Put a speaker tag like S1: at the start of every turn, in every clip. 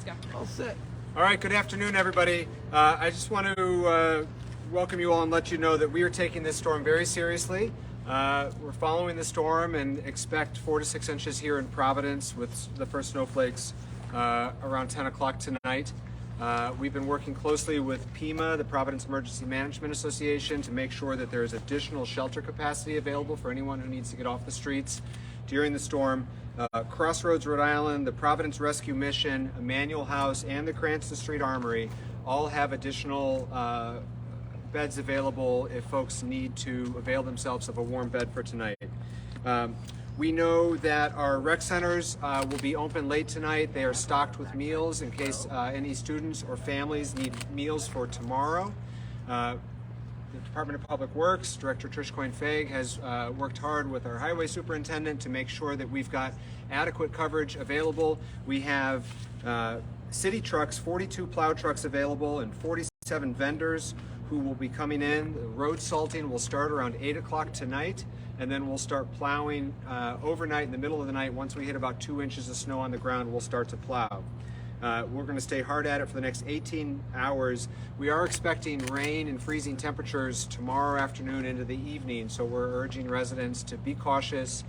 S1: go.
S2: All set.
S3: All right, good afternoon, everybody. I just want to welcome you all and let you know that we are taking this storm very seriously. We're following the storm and expect 4 to 6 inches here in Providence with the first snowflakes around 10 o'clock tonight. We've been working closely with PEMA, the Providence Emergency Management Association, to make sure that there is additional shelter capacity available for anyone who needs to get off the streets during the storm. Crossroads, Rhode Island, the Providence Rescue Mission, Emmanuel House, and the Cranston Street Armory all have additional beds available if folks need to avail themselves of a warm bed for tonight. We know that our rec centers will be open late tonight. They are stocked with meals in case any students or families need meals for tomorrow. The Department of Public Works, Director Trish Coyne-Faig, has worked hard with our highway superintendent to make sure that we've got adequate coverage available. We have city trucks, 42 plow trucks available, and 47 vendors who will be coming in. The road salting will start around 8 o'clock tonight, and then we'll start plowing overnight in the middle of the night. Once we hit about 2 inches of snow on the ground, we'll start to plow. We're going to stay hard at it for the next 18 hours. We are expecting rain and freezing temperatures tomorrow afternoon into the evening, so we're urging residents to be cautious,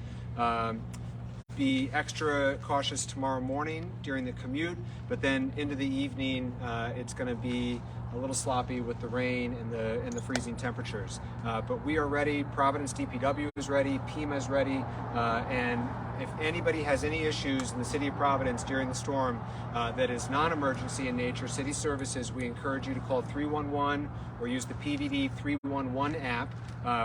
S3: be extra cautious tomorrow morning during the commute, but then into the evening it's going to be a little sloppy with the rain and the freezing temperatures. But we are ready. Providence DPW is ready. PEMA is ready. And if anybody has any issues in the city of Providence during the storm that is non-emergency in nature, city services, we encourage you to call 311 or use the PVD 311 app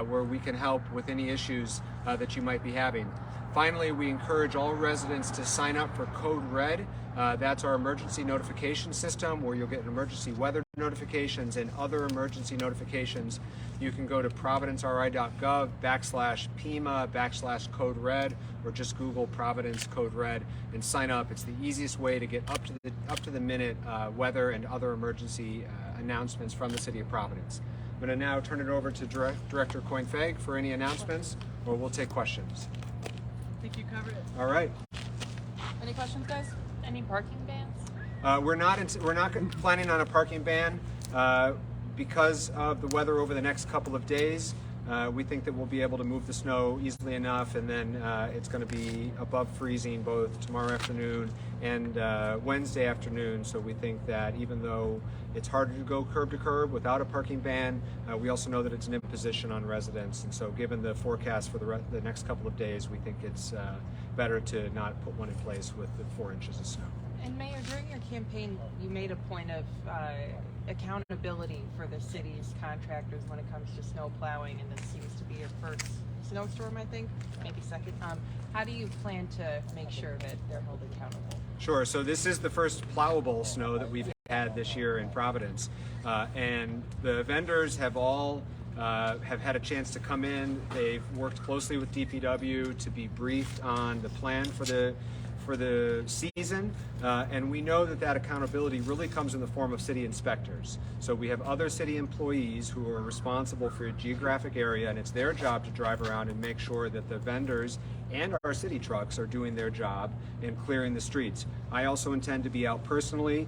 S3: where we can help with any issues that you might be having. Finally, we encourage all residents to sign up for Code Red. That's our emergency notification system where you'll get emergency weather notifications and other emergency notifications. You can go to providenceri.gov/PEMA/Code Red or just Google Providence Code Red and sign up. It's the easiest way to get up to the minute weather and other emergency announcements from the city of Providence. I'm going to now turn it over to Director Coyne-Faig for any announcements, or we'll take questions.
S1: I think you covered it.
S3: All right.
S1: Any questions, guys? Any parking bans?
S3: We're not planning on a parking ban because of the weather over the next couple of days. We think that we'll be able to move the snow easily enough, and then it's going to be above freezing both tomorrow afternoon and Wednesday afternoon. So we think that even though it's harder to go curb to curb without a parking ban, we also know that it's an imposition on residents. And so given the forecast for the next couple of days, we think it's better to not put one in place with the 4 inches of snow.
S4: And Mayor, during your campaign, you made a point of accountability for the city's contractors when it comes to snow plowing, and this seems to be your first snowstorm, I think, maybe second. How do you plan to make sure that they're held accountable?
S3: Sure. So this is the first plowable snow that we've had this year in Providence, and the vendors have all have had a chance to come in. They've worked closely with DPW to be briefed on the plan for the season, and we know that accountability really comes in the form of city inspectors. So we have other city employees who are responsible for a geographic area, and it's their job to drive around and make sure that the vendors and our city trucks are doing their job in clearing the streets. I also intend to be out personally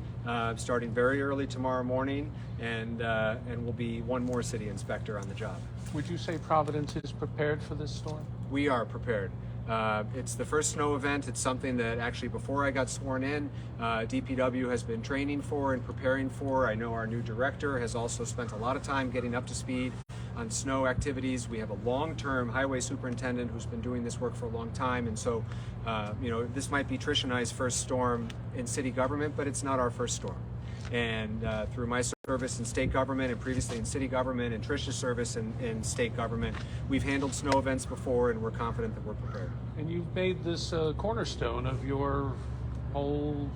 S3: starting very early tomorrow morning, and we'll be one more city inspector on the job.
S2: Would you say Providence is prepared for this storm?
S3: We are prepared. It's the first snow event. It's something that actually before I got sworn in, DPW has been training for and preparing for. I know our new director has also spent a lot of time getting up to speed on snow activities. We have a long-term highway superintendent who's been doing this work for a long time, and so this might be Trish and I's first storm in city government, but it's not our first storm. And through my service in state government and previously in city government and Trish's service in state government, we've handled snow events before, and we're confident that we're prepared.
S2: And you've made this cornerstone of your whole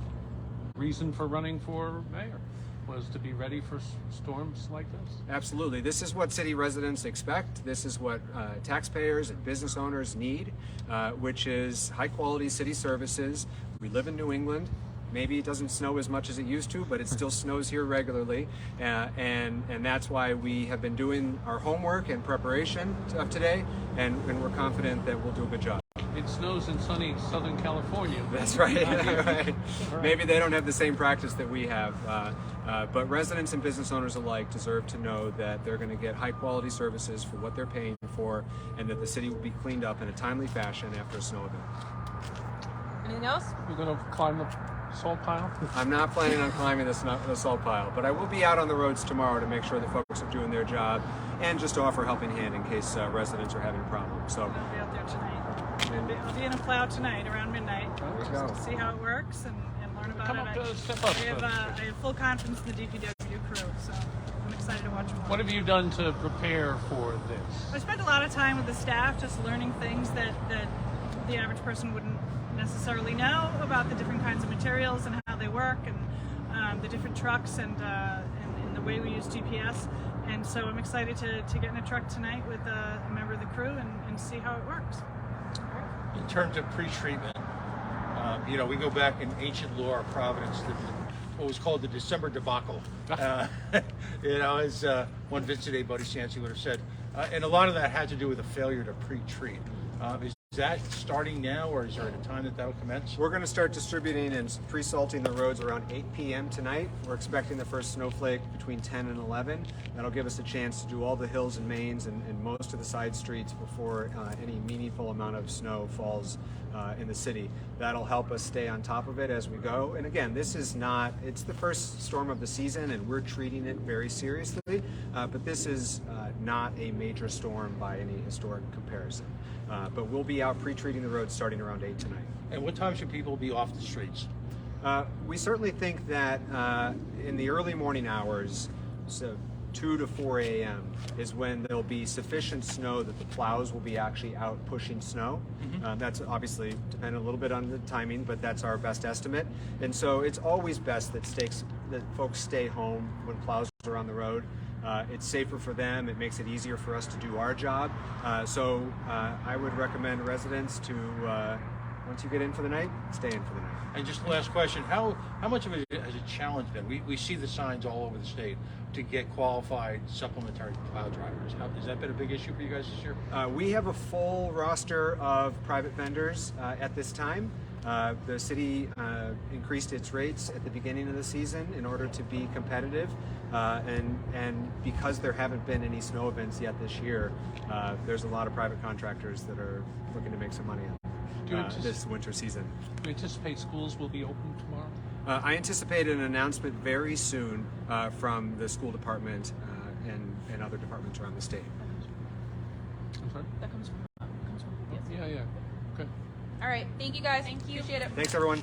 S2: reason for running for mayor, was to be ready for storms like this?
S3: Absolutely. This is what city residents expect. This is what taxpayers and business owners need, which is high quality city services. We live in New England. Maybe it doesn't snow as much as it used to, but it still snows here regularly, and that's why we have been doing our homework and preparation of today, and we're confident that we'll do a good job.
S2: it snows in sunny Southern California.
S3: That's right. Right. Maybe they don't have the same practice that we have, but residents and business owners alike deserve to know that they're going to get high quality services for what they're paying for, and that the city will be cleaned up in a timely fashion after a snow event.
S1: Anything else?
S2: You're going to climb the salt pile?
S3: I'm not planning on climbing the salt pile, but I will be out on the roads tomorrow to make sure that folks are doing their job and just to offer a helping hand in case residents are having problems. So
S5: I'll be out there tonight. I'll be in a plow tonight around midnight
S3: There you
S5: just
S3: go.
S5: to see how it works and learn about
S2: Come
S5: it.
S2: up, step up.
S5: I have full confidence in the DPW crew, so I'm excited to watch more.
S2: What have you done to prepare for
S5: I
S2: this?
S5: spent a lot of time with the staff just learning things that the average person wouldn't necessarily know about the different kinds of materials and how they work, and the different trucks and the way we use GPS. And so I'm excited to get in a truck tonight with a member of the crew and see how it works.
S6: In terms of pre-treatment, we go back in ancient lore of Providence, what was called the December debacle. As one Vincent A. Buddy Sansi would have said. And a lot of that had to do with a failure to pre-treat. Is that starting now, or is there a time that will commence?
S3: we're going to start distributing and pre-salting the roads around 8 p.m. tonight. We're expecting the first snowflake between 10 and 11. That'll give us a chance to do all the hills and mains and most of the side streets before any meaningful amount of snow falls in the city. That'll help us stay on top of it as we go. And again, it's the first storm of the season, and we're treating it very seriously, but this is not a major storm by any historic comparison. But we'll be out pre-treating the roads starting around 8 tonight.
S6: And what time should people be off the streets?
S3: We certainly think that in the early morning hours, so 2 to 4 a.m. is when there'll be sufficient snow that the plows will be actually out pushing snow. That's obviously dependent a little bit on the timing, but that's our best estimate. And so it's always best that folks stay home when plows are on the road. It's safer for them. It makes it easier for us to do our job. So I would recommend residents to, once you get in for the night, stay in for the night.
S6: And just the last question, how much of it has a challenge been? We see the signs all over the state to get qualified supplementary plow drivers. Has that been a big issue for you guys this year?
S3: We have a full roster of private vendors at this time. The city increased its rates at the beginning of the season in order to be competitive, and because there haven't been any snow events yet this year, there's a lot of private contractors that are looking to make some money this winter season.
S2: Do you anticipate schools will be open tomorrow?
S3: I anticipate an announcement very soon from the school department and other departments around the state.
S2: I'm sorry?
S1: That comes from yes.
S2: Yeah. Okay.
S1: All right. Thank you guys. Thank you. Appreciate it.
S3: Thanks, everyone.